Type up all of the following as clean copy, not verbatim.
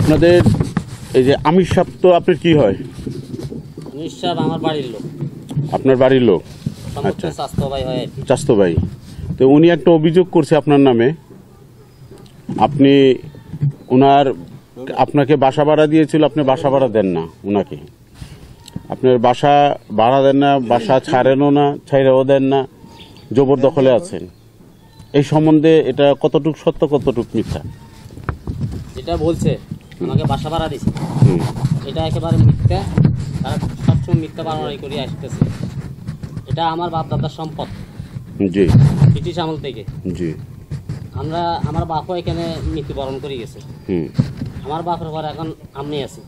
আপনাদের এই যে আমির সাহেব তো আপনার কি হয়? আমির সাহেব আমার বাড়ির লোক। আপনার বাড়ির লোক? আচ্ছা, চাস্তো ভাই হয় আর কি। চাস্তো ভাই। তো উনি একটা অভিযোগ করছে আপনার নামে, আপনি আপনাকে বাসা ভাড়া দিয়েছিল, আপনি বাসা ভাড়া দেন না উনাকে, আপনার বাসা ভাড়া দেন না, বাসা ছাড়েনও না, ছাইরেও দেন না, জবরদখলে আছেন। এই সম্বন্ধে এটা কতটুকু সত্য, কতটুকু মিথ্যা? যেটা বলছে আমাকে বাসা ভাড়া দিছে এটা একেবারে মিথ্যা। তারা সবসময় মিথ্যা বাড়াবাড়ি করে আসতেছে। এটা আমার বাপ দাদার সম্পদ। জি। ব্রিটিশ আমল থেকে। জি। আমার বাপও এখানে মৃত্যুবরণ করে গেছে। আমার বাপের পর এখন আমি আছি।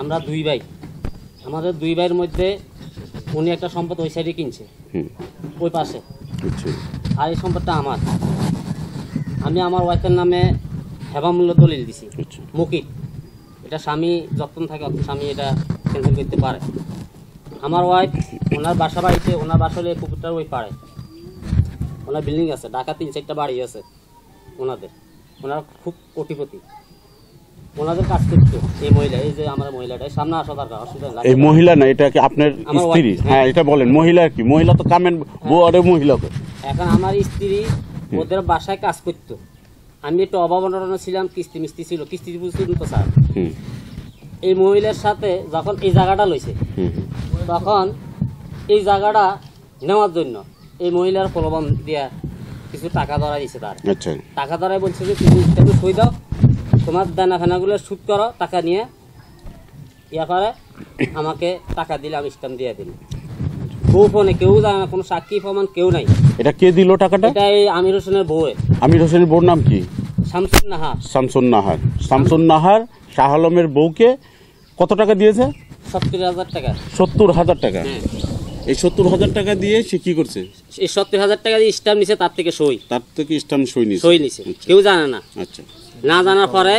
আমরা দুই ভাই। আমাদের দুই ভাইয়ের মধ্যে উনি একটা সম্পদ ওই সাইডে কিনছে, ওই পাশে, আর এই সম্পদটা আমার। আমি আমার ওয়াইফের নামে হেবামূল্য দলিল দিছি, মুকিত। এটা স্বামী যখন থাকে স্বামী এটা ক্যান্সেল করতে পারে। আমার ওয়াইফ ওনার বাসা বাড়িতে, ওনার বাসা হলে পুকুরটার ওই পাড়ে ওনার বিল্ডিং আছে, ঢাকা 3-4টা বাড়ি আছে ওনাদের। ওনার খুব কোটিপতি। ওনাদের কাজ করতো এই মহিলা, এই যে আমার মহিলাটা সামনে আসা দরকার, অসুবিধা নাই। এই মহিলা না, এটা কি আপনার স্ত্রী? হ্যাঁ, এটা বলেন মহিলা কি? মহিলা তো কামেন বউ আর মহিলা। এখন আমার স্ত্রী ওদের বাসায় কাজ করতো। আমি একটু অভাবনা ছিলাম, কিস্তি মিস্তি ছিল, কিস্তি বুঝছিল তো স্যার। এই মহিলার সাথে যখন এই জায়গাটা লইছে, তখন এই জায়গাটা নেওয়ার জন্য এই মহিলার প্রলোভন দিয়া কিছু টাকা ধরা দিছে। তার টাকা ধরাই বলছে যে তুমি সই দাও, তোমার দানা ফেনাগুলো শুট করো, টাকা নিয়ে ইয়া করে আমাকে টাকা দিলে আমি স্ট্যাম্প দিয়ে দিল। গোপনে, কেউ জানে না, কোনো সাক্ষী প্রমাণ কেউ নাই। এটা কে দিল টাকাটা? এটা এই আমির হোসেনের বউ। আমির হোসেনের বউর নাম কি? শামসুন নাহার। শামসুন নাহার। শামসুন নাহার শাহ আলমের বউকে কত টাকা দিয়েছে? 70,000 টাকা। 70,000 টাকা। এই 70,000 টাকা দিয়ে সে কি করছে? এই 70,000 টাকা দিয়ে স্ট্যাম্প নিছে, তার থেকে সই সই নিছে, কেউ জানে না। আচ্ছা, না জানার পরে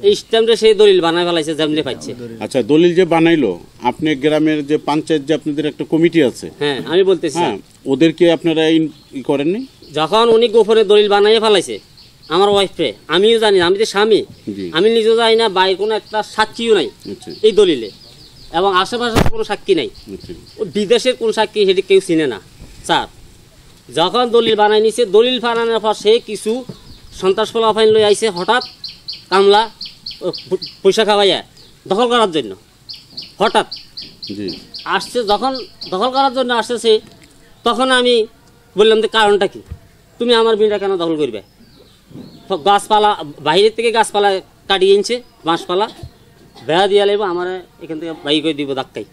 এই স্ট্যাম্পে সেই দলিল বানাই ফেলাইছে, যেমনি পাইছে। আচ্ছা, দলিল যে বানাইলো, আপনি গ্রামের যে পঞ্চায়েত, যে আপনাদের একটা কমিটি আছে, হ্যাঁ আমি বলতেছি, ওদেরকে আপনারা ই করেননি? যখন উনি গোপনে দলিল বানাই ফেলাইছে আমার ওয়াইফে, আমিও জানি না, আমি যে স্বামী, আমি নিজেও জানি না, বাইরে কোনো একটা সাক্ষীও নাই এই দলিলে, এবং আশেপাশের কোনো সাক্ষী নাই, বিদেশের কোন সাক্ষী সেটি কেউ চিনে না স্যার। যখন দলিল বানাই নিছে, দলিল বানানোর পর সে কিছু সন্ত্রাস ফলাফাইন লই আইছে, হঠাৎ কামলা পয়সা খাওয়াইয়া দখল করার জন্য হঠাৎ আসছে। যখন দখল করার জন্য আসতেছে, তখন আমি বললাম যে কারণটা কি, তুমি আমার বিলটা কেন দখল করবে? গাছপালা বাইরের থেকে গাছপালা কাটিয়ে এনেছে, বাঁশপালা বেড়া দিয়ে লাগবে, আমার এখান থেকে বাই করে দিব ধাক্কাই।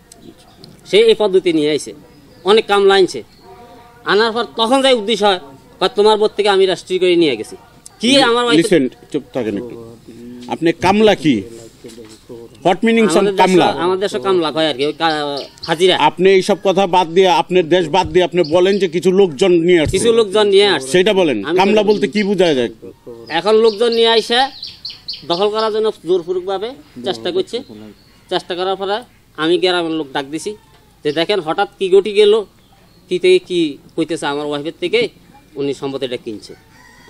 সে এই পদ্ধতি নিয়ে আইছে, অনেক কামলা আনছে। আনার পর তখন যাই উদ্দেশ্য হয়, তোমার বোধ থেকে আমি রাষ্ট্রীয় করে নিয়ে গেছি। কি আমার চুপ থাকেন একটু। আপনি কামলা কি? হোয়াট মিনিং কামলা? আমাদের দেশে কামলা কয় আর কি, হাজিরা। আপনি এইসব কথা বাদ দিয়ে, আপনার দেশ বাদ দিয়ে আপনি বলেন যে কিছু লোকজন নিয়ে আসছে, কিছু লোকজন নিয়ে আসছে, সেটা বলেন। কামলা বলতে কি বোঝা যায়? এখন লোকজন নিয়ে আইসা দখল করার জন্য জোরপূর্বকভাবে চেষ্টা করছে। চেষ্টা করার পরে আমি গ্রামের লোক ডাক দিছি যে দেখেন হঠাৎ কি ঘটি গেল, কি থেকে কি কইতেছে আমার ওয়াইফের থেকে উনি সম্পত্তিটা কিনছে।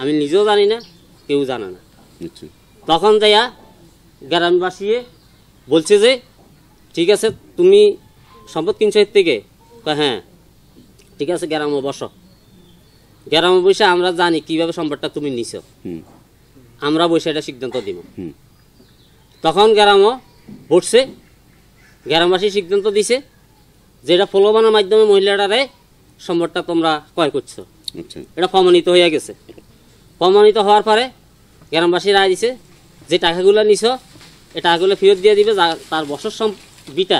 আমি নিজেও জানি না, কেউ জানে না। তখন যাইয়া গ্রামবাসী বলছে যে ঠিক আছে, তুমি সম্পদ কিনছো এর থেকে? হ্যাঁ ঠিক আছে, গ্রামে বসো। গ্রামে বসে আমরা জানি কিভাবে সম্পদটা তুমি নিছ, আমরা বসে এটা সিদ্ধান্ত দিব। তখন গ্রামও বসছে, গ্রামবাসী সিদ্ধান্ত দিছে যে এটা প্রলোভনের মাধ্যমে মহিলাটারে সম্পদটা তোমরা ক্রয় করছো, এটা প্রমাণিত হয়ে গেছে। প্রমাণিত হওয়ার পরে গ্রামবাসী রায় দিছে যে টাকাগুলো নিছ এই টাকাগুলো ফেরত দিয়ে দিবে। তার বছর বিটা,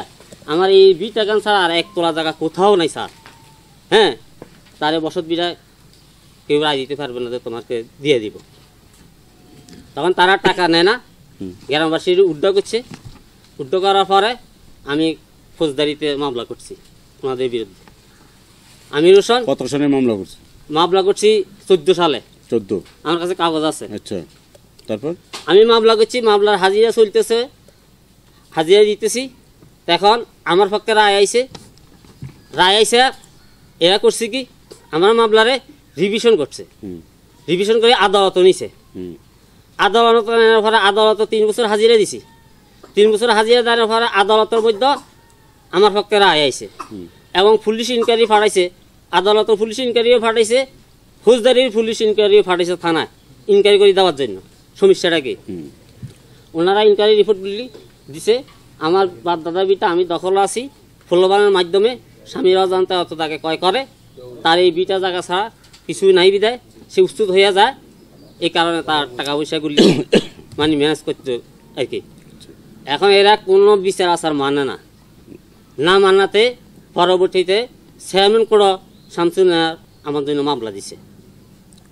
আমার এই বিটা গান ছাড়া আর 1 তোলা জায়গা কোথাও নাই স্যার। হ্যাঁ, তার বছর বিটা কেউ রায় দিতে পারবে না যে তোমাকে দিয়ে দিব। তখন তারা টাকা নেয় না, গ্রামবাসীর উদ্যোগ করছে। উদ্যোগ করার পরে আমি ফৌজদারিতে মামলা করছি ওনাদের বিরুদ্ধে। আমির হোসেন। কত সালে মামলা করছি? মামলা করছি 14 সালে। 14? আমার কাছে কাগজ আছে। আচ্ছা, তারপর আমি মামলা করছি, মামলার হাজিরা চলতেছে, হাজিরা দিতেছি। এখন আমার পক্ষে রায় আইছে। এরা করছে কি, আমার মামলারে রিভিশন করছে, রিভিশন করে আদালত নিছে। আদালত নেওয়ার পরে আদালত 3 বছর হাজিরা দিছি। 3 বছর হাজিরা দেওয়ার পরে আদালতের মধ্যে আমার পক্ষে রায় আইছে এবং পুলিশ ইনকোয়ারি ফাটাইছে। আদালতের পুলিশ ইনকোয়ারিও ফাটাইছে, ফৌজদারির পুলিশ ইনকোয়ারিও ফাটাইছে থানায় ইনকোয়ারি করে দেওয়ার জন্য। সমস্যাটা কি, ওনারা ইনকোয়ারি রিপোর্টগুলি দিছে। আমার বাপ দাদা বিটা আমি দখল আছি ফুলবানের মাধ্যমে, স্বামীরাও জানতে অত তাকে কয় করে, তার এই বিটা জায়গা ছাড়া কিছুই নাই বিদায় সে উস্তুত হইয়া যায়। এই কারণে তার টাকা পয়সাগুলি মানে ম্যানেজ করতে আর কি। এখন এরা কোনো বিচার আচার মানে না, না মানাতে পরবর্তীতে চেয়ারম্যান করে শামসুনার আমার জন্য মামলা দিছে।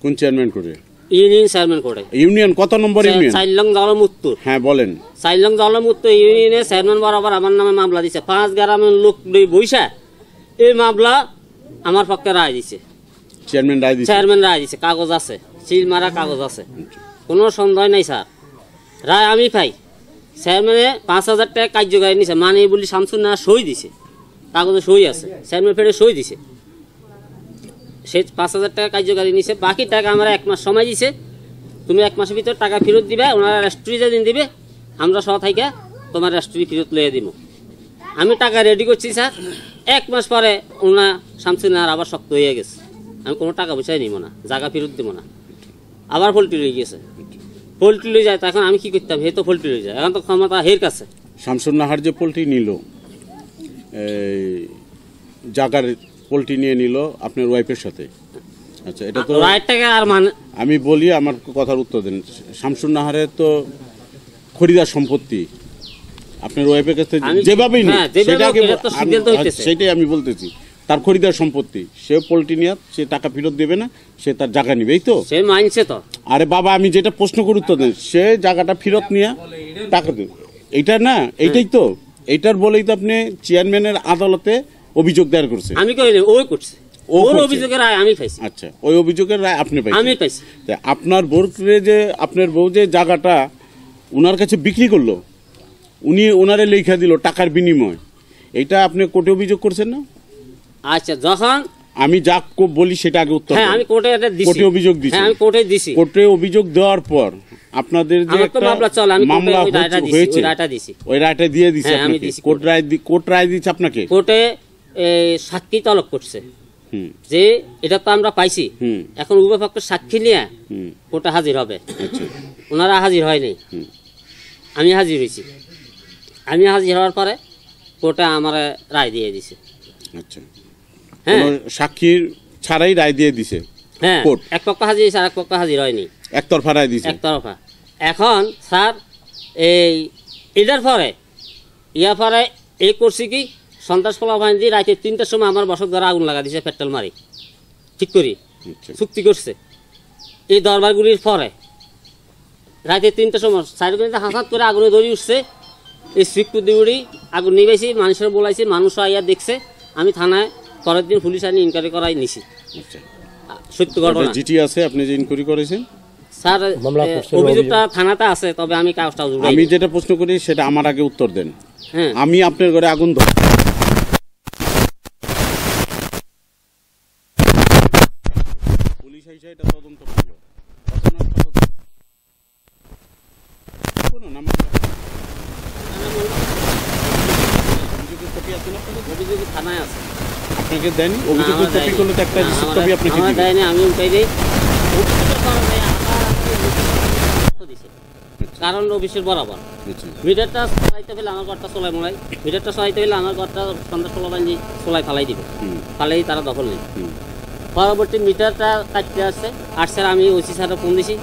কোন চেয়ারম্যান করে? ইউনিয়ন চেয়ারম্যান করে। ইউনিয়ন কত নম্বর ইউনিয়ন? চাইলং জলম উত্তর। হ্যাঁ বলেন। চাইলং জলম উত্তর ইউনিয়নে চেয়ারম্যান বরাবর আমার নামে মামলা দিছে। 5 গ্রামের লোক বইসা এই মামলা আমার পক্ষে রায় দিছে। চেয়ারম্যান রায় দিছে? চেয়ারম্যান রায় দিছে, কাগজ আছে, সিল মারা কাগজ আছে, কোনো সন্দেহ নাই স্যার। রায় আমি পাই। চেয়ারম্যানে 5,000 টাকা কার্যকারী নিছে, মানে বলি শামসুন্নাহ সই দিছে, কাগজে সই আছে, চেয়ারম্যান ফেরে সই দিছে। সে 5,000 টাকা কার্যকারী নিছে। বাকি টাকা আমরা 1 মাস সময় দিছে, তুমি 1 মাসের ভিতর টাকা ফেরত দিবে। ওনারা রেস্ট্রি যেদিন দিবে আমরা সহ থাইকা তোমার রেস্ট্রি ফেরত লইয়া দিব। আমি টাকা রেডি করছি স্যার। 1 মাস পরে ওনা শামসুন্নাহ আবার শক্ত হয়ে গেছে, আমি কোনো টাকা পয়সাই নিব না, জায়গা ফেরত দিব না। আবার পোল্ট্রি লই গেছে, পোল্ট্রি লই যায়। তখন আমি কি করতাম, হে তো পোল্ট্রি লই যায়, এখন তো ক্ষমতা হের কাছে। শামসুন্নাহার যে পোল্ট্রি নিল, জাগার পোল্ট্রি নিয়ে নিল আপনার ওয়াইফের সাথে, আচ্ছা এটা তো রাইটটাকে আর মানে আমি বলি, আমার কথার উত্তর দেন। শামসুন্নাহারের তো খরিদার সম্পত্তি আপনার ওয়াইফের কাছে যেভাবেই নেই, সেটাই আমি বলতেছি। তার খরিদার সম্পত্তি, সে পোল্ট্রি নিয়ে সে টাকা ফেরত দেবে না, সে তার জায়গা নিবে, এই তো সে মানছে তো। আরে বাবা, আমি যেটা প্রশ্ন করি উত্তর দেন। সে জায়গাটা ফেরত নিয়ে টাকা দেবে, এইটা না, এইটাই তো। এইটার বলেই তো আপনি চেয়ারম্যানের আদালতে অভিযোগ দায়ের করছেন। আমি কইনি, ওই করছে, ওর অভিযোগের রায় আমি পাইছি। আচ্ছা, ওই অভিযোগের রায় আপনি পাইছেন? আমি পাইছি। আপনার বউকে যে, আপনার বউ যে জায়গাটা উনার কাছে বিক্রি করলো, উনি ওনারে লেখা দিল টাকার বিনিময়, এটা আপনি কোর্টে অভিযোগ করছেন না? আচ্ছা, যখন আমি যা বলি সেটা আগে উত্তর। হ্যাঁ, আমি কোর্টে এটা দিছি, কোর্টে অভিযোগ দিছি। হ্যাঁ, আমি কোর্টে দিছি। কোর্টে অভিযোগ দেওয়ার পর আপনাদের যে একটা মামলা হয়েছে, ওই রায়টা দিয়ে দিছি আপনাকে। কোর্ট রায় দিচ্ছে আপনাকে। কোর্টে সাক্ষী তলব করছে যে এটা তো আমরা পাইছি, এখন উভয় পক্ষের সাক্ষী নিয়ে কোর্টে হাজির হবে। ওনারা হাজির হয়নি, আমি হাজির হয়েছি। আমি হাজির হওয়ার পরে কোর্টে আমার রায় দিয়ে দিছে। আচ্ছা, হ্যাঁ, সাক্ষীর ছাড়াই রায় দিয়ে দিছে। হ্যাঁ, এক পক্ষ হাজির হয়েছে, আর এক পক্ষ হাজির হয়নি, একতরফা রায় দিছে, একতরফা। এখন স্যার এটার পরে এই করছি কি, সন্ত্রাস বাহিনী দিয়ে রাতে 3টার সময় আমার বসত ঘরে আগুন লাগা দিছে, পেট্রোল মারি ঠিক করি চুক্তি করছে। এই দরবারগুলির পরে রাতে 3টার সময় সাইডগুলিতে হাসাত করে আগুনে ধরে উঠছে। এই স্ট্রিকটু দিউড়ি আগুন নিবেছি, মানুষের বলাইছি, মানুষ আইয়া দেখছে। আমি থানায় পরের দিন পুলিশ আনি ইনকোয়ারি করাই নিছি। সত্য ঘটনা। জিটি আছে, আপনি যে ইনকোয়ারি করেছেন স্যার, অভিযোগটা থানাতে আছে, তবে আমি কাগজটা জুড়াই। আমি যেটা প্রশ্ন করি সেটা আমার আগে উত্তর দেন। হ্যাঁ, আমি আপনার ঘরে আগুন ধর পুলিশ আইসা এটা তদন্ত করলো, অভিযোগের কপি আছে না? অভিযোগ থানায় আছে, আপনাকে দেয়নি? অভিযোগের কপি করলে তো একটা কপি আপনাকে দেয়নি, আমি উঠাই দিই। কারণ অফিসের বরাবর মিটারটা চলাইতে পেলে আমার ঘরটা চলাই মোড়াই, মিটারটা চলাইতে পেলে আমার ঘরটা সন্ধ্যা 16 বাজে চলাই ফালাই দিবে, ফালাই তারা দখল নেই। পরবর্তী মিটারটা কাটতে আসছে, আমি ওসি স্যারে ফোন দিছি,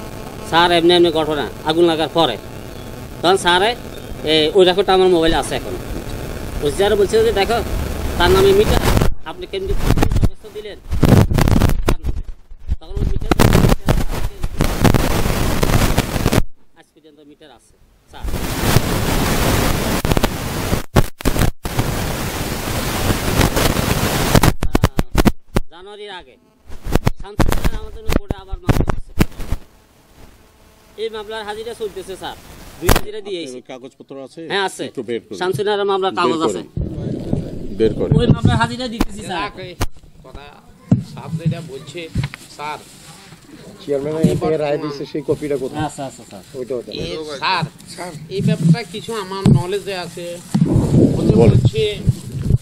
স্যার এমনি এমনি ঘটনা আগুন লাগার পরে। তখন স্যারে ওই রেকর্ডটা আমার মোবাইলে আছে এখন। ওসি স্যারে বলছে যে দেখো তার নামে মিটার, আপনি কেমনি সমস্যা দিলেন, তখন ওই মিটার আজ পর্যন্ত মিটার আছে স্যার। জানুয়ারির আগে আমাদের কোর্টে আবার মামলা করছে। এই মামলার হাজিরা চলতেছে স্যার, 2 হাজিরা দিয়েছি। কাগজপত্র আছে? হ্যাঁ আছে, শামসুনার মামলার কাগজ আছে, বের করে ওই মামলার হাজিরা দিতেছি স্যার। কথা সাপ যেটা বলছে স্যার, চেয়ারম্যান থেকে রায় দিচ্ছে সেই কপিটা কোথায়? আচ্ছা আচ্ছা স্যার ওইটা ওটা স্যার এই ব্যাপারটা কিছু আমার নলেজে আছে। বলছে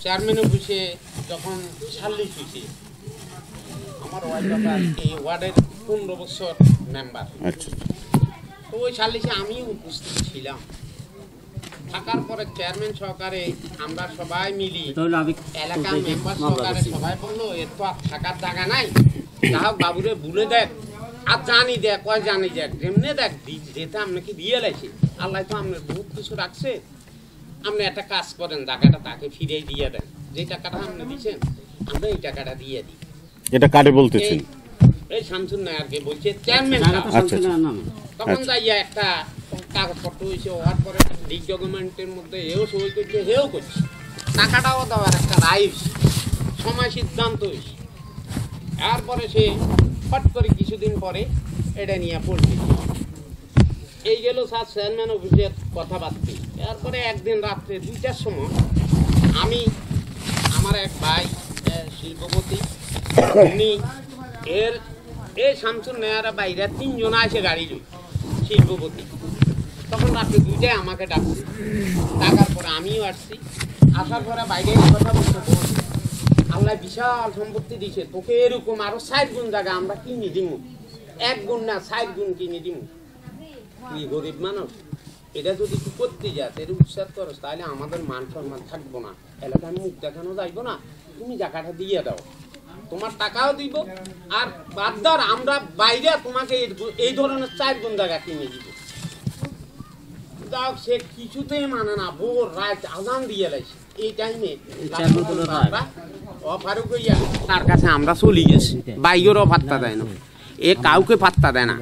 চেয়ারম্যান অফিসে যখন সাল্লিশ হয়েছে, আমার ওয়ার্ডটা এই ওয়ার্ডের 15 বছর মেম্বার, আচ্ছা তো ওই সাল্লিশে আমিও উপস্থিত ছিলাম। থাকার পরে চেয়ারম্যান সহকারে আমরা সবাই মিলি এটা হলো আমি এলাকার মেম্বার মামলা সহকারে করছি। সবাই বললো এর তো আর থাকার জায়গা নাই, যা হোক বাবুরে বলে দেখ আর জানি দেখ, কয় জানি দেখ, যেমনি দেখ যেটা আপনাকে দিয়ে লাইছে, আল্লাহ তো আপনার বহুত কিছু রাখছে, আপনি একটা কাজ করেন, টাকাটা তাকে ফিরে দিয়ে দেন, যে টাকাটা আপনি দিচ্ছেন আমরা এই টাকাটা দিয়ে দিই। এটা কারে বলতেছেন? এই শামসুন নায়ারকে বলছে চেয়ারম্যান জায়গা তো সাহেব। শামসুন্নাহার নামে। তখন যাইয়া একটা কাগজপত্র হয়েছে, হওয়ার পরে লিগ ডকুমেন্টের মধ্যে এও সই করছে, হেও করছে, টাকাটাও দেওয়ার একটা রায় হয়েছে, সময় সিদ্ধান্ত হয়েছে। এরপরে সে ফট করে কিছুদিন পরে এটা নিয়ে পড়ছে। এই গেল স্যার চেয়ারম্যান অফিসের কথাবার্তা। এরপরে একদিন রাত্রে 2টার সময় আমি আমার এক ভাই শিল্পপতি, উনি এই শামসুন নেয়ারা বাইরে 3 জন আসে গাড়ি লই শিল্পপতি, তখন রাত্রে 2টায় আমাকে ডাকছে। ডাকার পরে আমিও আসছি, আসার পরে বাইরে এই কথা বলতে, আল্লাহ বিশাল সম্পত্তি দিছে, তোকে এরকম আরো 4 গুণ জায়গা আমরা কিনে দিমু, 1 গুণ না 4 গুণ কিনে দিমু। তুই গরিব মানুষ, এটা যদি তুই করতে যাস, এর উৎসাহ করস, তাহলে আমাদের মান সম্মান থাকবো না, এলাকায় মুখ দেখানো যাইবো না, তুমি জায়গাটা দিয়ে দাও, তোমার টাকাও দিব, আর বাদ দাও আমরা বাইরে তোমাকে এই ধরনের 4 গুণ জায়গা কিনে দিব। যাও সে কিছুতেই মানে না, ভোর রাত আজান দিয়ে লাইছে। এই টাইমে অফারও কইয়া তার কাছে আমরা চলে গেছি, বাইরেরও পাত্তা দেয় না, এ কাউকে পাত্তা দেয় না,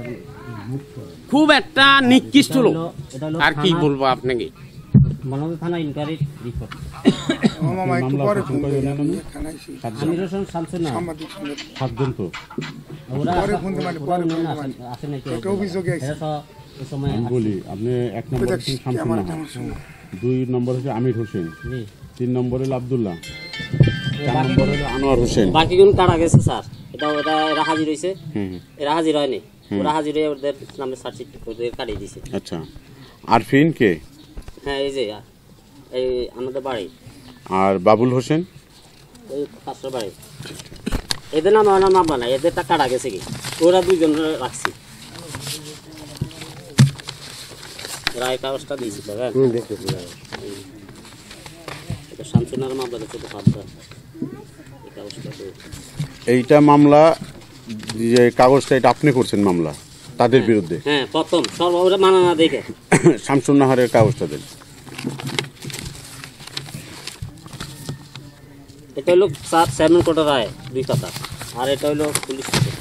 খুব একটা নিকৃষ্ট লোক। এটা হলো আর কি বলবো আপনাকে, মনোজ থানা ইনকোয়ারির রিপোর্ট। মামা একটু পরে ফোন করে আমির হোসেন শামসুন্নাহার সাংবাদিক সঙ্গে 7 জন তো। ওরা পরে ফোন দিবেন, ওরা পরে মেন ফোন দিবেন। আসে নাকি একটা অভিযোগে আইছে। এরা সব ওই সময় আমি বলি, আপনি 1 নম্বর হচ্ছেন শামসুন্নাহার, 2 নম্বর হচ্ছে আমির হোসেন, জি। 3 নম্বর হলো আব্দুল্লাহ, 4 নম্বর হলো আনোয়ার হোসেন। বাকি গুণ কাটা গেছে স্যার, এরা হাজির হয়েছে, হুম, এরা হাজির হয়নি, ওরা হাজির হয়ে ওদের নামে সার্টিফিকেট ওদের কাটিয়ে দিছে। আচ্ছা। আরফিন কে? হ্যাঁ এই যে এই আমাদের বাড়ি, আর বাবুল হোসেন? ওই পাশের বাড়ি। এদের নাম আমার নাম না, এদেরটা কাটা গেছে কি, ওরা 2 জন রাখছি। রায় কাগজটা দিয়েছিল, হ্যাঁ দেখতেছি এটা শামসুন্নাহার মামলা দিচ্ছে তো ফাঁদটা, এই কাগজটা তো এইটা মামলা, যে কাগজটা এটা আপনি করছেন মামলা তাদের বিরুদ্ধে? হ্যাঁ প্রথম সর্ব ওরা মানা না দেখে। শামসুন্নাহারের কাগজটা দেন। এটা হলো স্যার চেয়ারম্যান কোর্টের রায় 2 কথা, আর এটা হলো পুলিশ কোর্টের।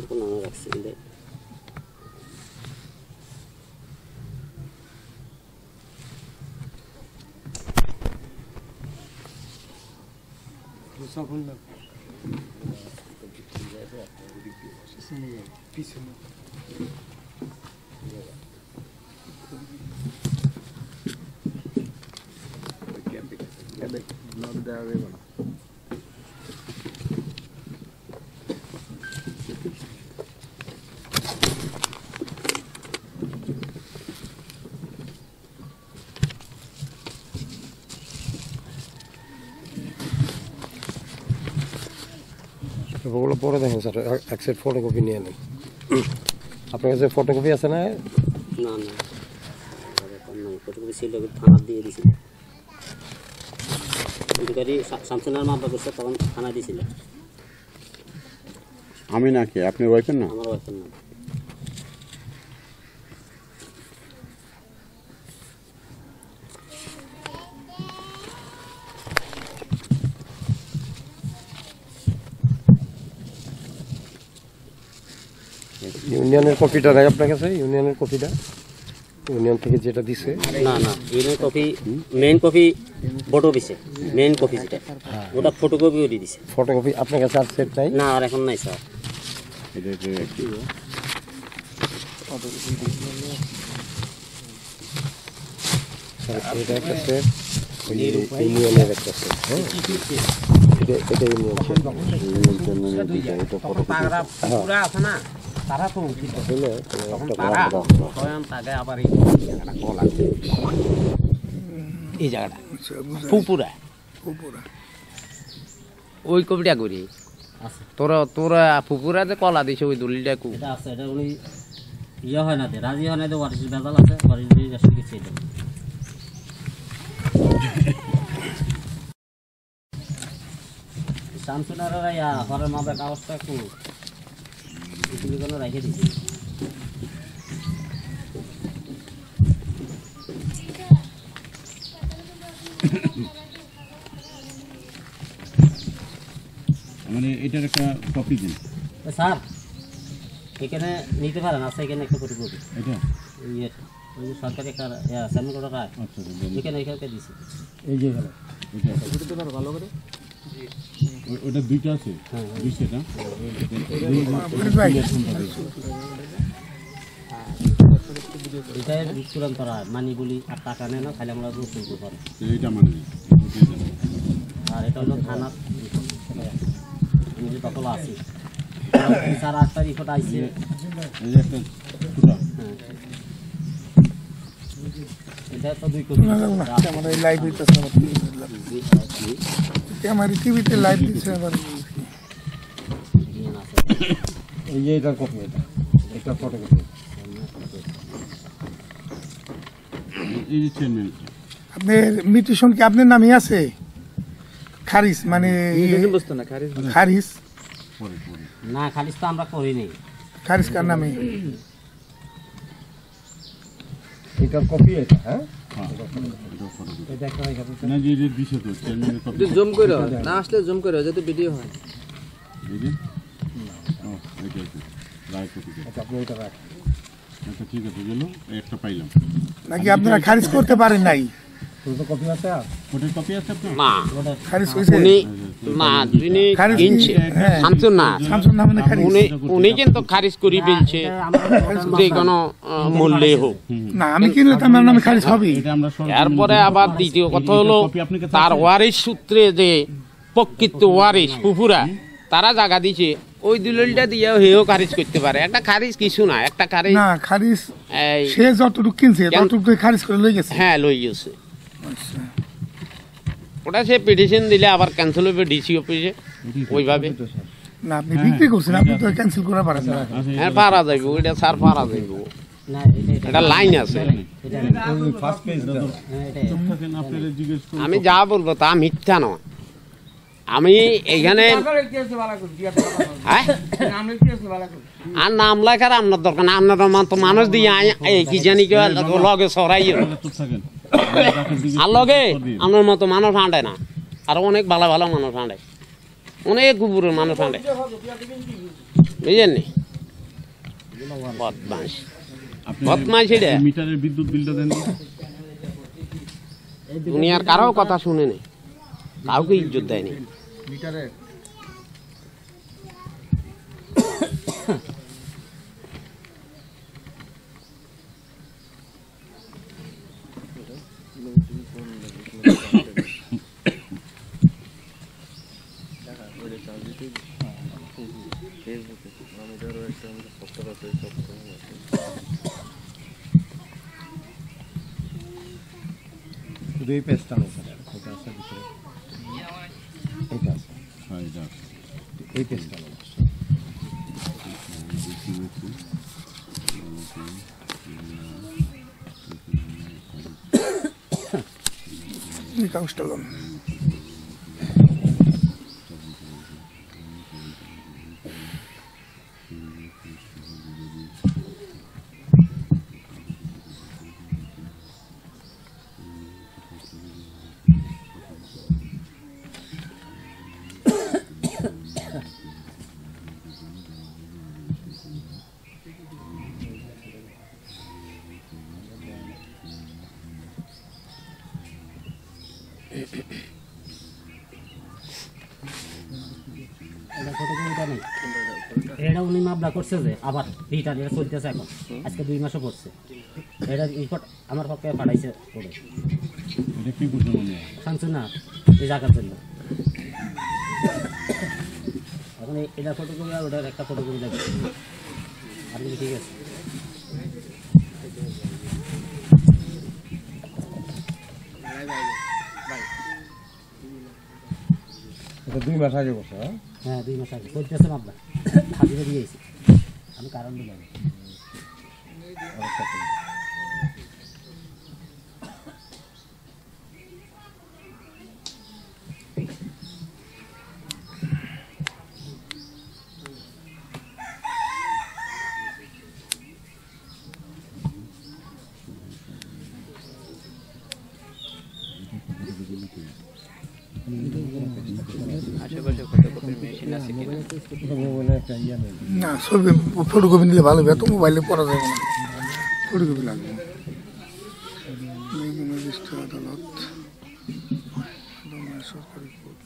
কোন নামে রাখছি কিন্তু ওগুলো পরে দেখেন স্যার, এক সেট ফটোকপি নিয়ে নেন। আপনার কাছে ফটোকপি আছে না? না না কতটুকু ছিল থানা দিয়ে দিয়েছিল, অধিকারী শামসুন্নাহার মামলা করছে তখন থানা দিয়েছিল। আমি নাকি আপনার ওয়াইফের না? আমার ওয়াইফের নাম। ইউনিয়নের কপিটা নাই আপনার কাছে? ইউনিয়নের কপিটা, ইউনিয়ন থেকে যেটা দিছে। না না union copy, main copy photo দিছে, মেইন কপি যেটা ওটা ফটোকপি করে দিছে। ফটোকপি আপনার কাছে আর সেট নাই? না আর এখন নাই স্যার। এটা এটা একটা সেট, ইউনিয়নের একটা সেট। হ্যাঁ এটা ইউনিয়ন তারা পুরা আছে না তারা তো উচিত হলে তখন তারা স্বয়ং তাকে আবার এই জায়গাটা কল আছে এই জায়গাটা ফুপুরা ওই কবিটা করি আছে তোরা তোরা ফুপুরা যে কলা দিছে ওই দলিলটা কু এটা আছে এটা উনি ইয়ে হয় না রাজি হয় না ওয়ারিশ বেজাল আছে ওয়ারিশ দিয়ে আসলে কিছু এটা শামসুনারা ইয়া ঘরের মাঝে কাগজটা একটু পৃথিবীর জন্য রেখে দিচ্ছি মানে এটার একটা কপি দিন স্যার এখানে নিতে পারেন আছে এখানে একটা ফটো কপি এটা ইয়ে ওই যে সরকারি একটা সামনে করা রায় আচ্ছা এখানে এখানে দিছি এই যে ওটা দুইটা আছে দুই সেটা এটাই বিস্কুরান করা মানি বলি আর টাকা নেয় না খালি আমরা রোজ চলতে পারি এইটা মানে আর এটা হলো থানা আমি যে দখল আছি 4-8 তারিখ আইছে এই যে একটা ফুটা এটা তো 2 কোটি ক্যামেরা লাইভ হইতেছে ক্যামেরা টিভিতে লাইভ দিচ্ছে আবার এই যে এটার কপি এটা ফটোকপি এই যে চেয়ারম্যান আপনার মিউটেশন কি আপনার নামে আছে খারিজ মানে খারিজ পরে পরে না খালি তো আমরা করিনি খারিজ কার নামে এটার কপি এটা হ্যাঁ না যে যে দিছে তো চেয়ারম্যানের কপি জুম করো না আসলে জুম করো যাতে ভিডিও হয় এই যে ও এটা রাইট কপি আপনি এটা রাখেন আচ্ছা ঠিক আছে গেল একটা পাইলাম নাকি আপনারা খারিজ করতে পারেন নাই কপি আছে আর ফটোর কপি আছে আপনার না খারিজ হয়েছে উনি না যিনি খারিজ কিনছে হ্যাঁ শামসুন না শামসুর নামে খারিজ উনি উনি কিন্তু খারিজ করি বলছে যে কোনো মূল্যে হোক না আমি কিনলে তো আমার নামে খারিজ হবে এটা আমরা এরপরে আবার দ্বিতীয় কথা হলো কপি আপনার কাছে তার ওয়ারিশ সূত্রে যে প্রকৃত ওয়ারিশ পুপুরা তারা জায়গা দিছে ওই দলিলটা দিয়ে হেও খারিজ করতে পারে একটা খারিজ কিছু না একটা খারিজ না খারিজ এই সে যতটুকু কিনছে ততটুকু খারিজ করে লই গেছে হ্যাঁ লই গেছে ওটা সে পিটিশন দিলে আবার ক্যান্সেল হবে ডিসি অফিসে ওইভাবে না আপনি বিক্রি করছেন আপনি তো ক্যান্সেল করা পারেন না হ্যাঁ পারা যাবে ওইটা স্যার পারা যাবে না এটা এটা লাইন আছে এটা ফার্স্ট পেজ থাকেন আপনারা জিজ্ঞেস করুন আমি যা বলবো তা মিথ্যা নয় আমি এখানে হ্যাঁ? আর নাম লেখার আপনার দরকার না আপনার তো মানুষ দিয়ে এই কি জানি কেউ লগে সরাইও চুপ থাকেন আর লগে আমার মতো মানুষ আঁটে না আর অনেক ভালো ভালো মানুষ আঁটে অনেক কুকুরের মানুষ আঁটে বুঝলেন নি বদমাস বদমাস এটা মিটারের বিদ্যুৎ বিলটা দেন দুনিয়ার কারো কথা শুনে নেই কাউকে ইজ্জত দেয়নি দুই পেজটা নেই স্যার এটা আছে ভিতরে এটা আছে হ্যাঁ এটা এই পেজটা নেই এই কাগজটা লোন এটা উনি মামলা করছে যে আবার রিটার্ন এটা চলতেছে এখন আজকে 2 মাসও করছে এটা রিপোর্ট আমার পক্ষে পাঠাইছে করে এটা কি করতে মনে হয় শামসুন না এই জায়গার জন্য এখন এটা ফটোকপি আর ওটার একটা ফটোকপি লাগবে আর কি ঠিক আছে এটা 2 মাস আগে বসা হ্যাঁ 2 মাস আগে করতেছে মামলা হাজিরা দিয়েছি আমি কারণ দিলাম আশেপাশে ফটোকপির মেশিন আছে কিনা না ছবি ফটোকপি নিলে ভালো হবে, এত মোবাইলে পড়া যাবে না, ফটোকপি লাগবে। ম্যাজিস্ট্রেট আদালত, সরকারি কোর্ট,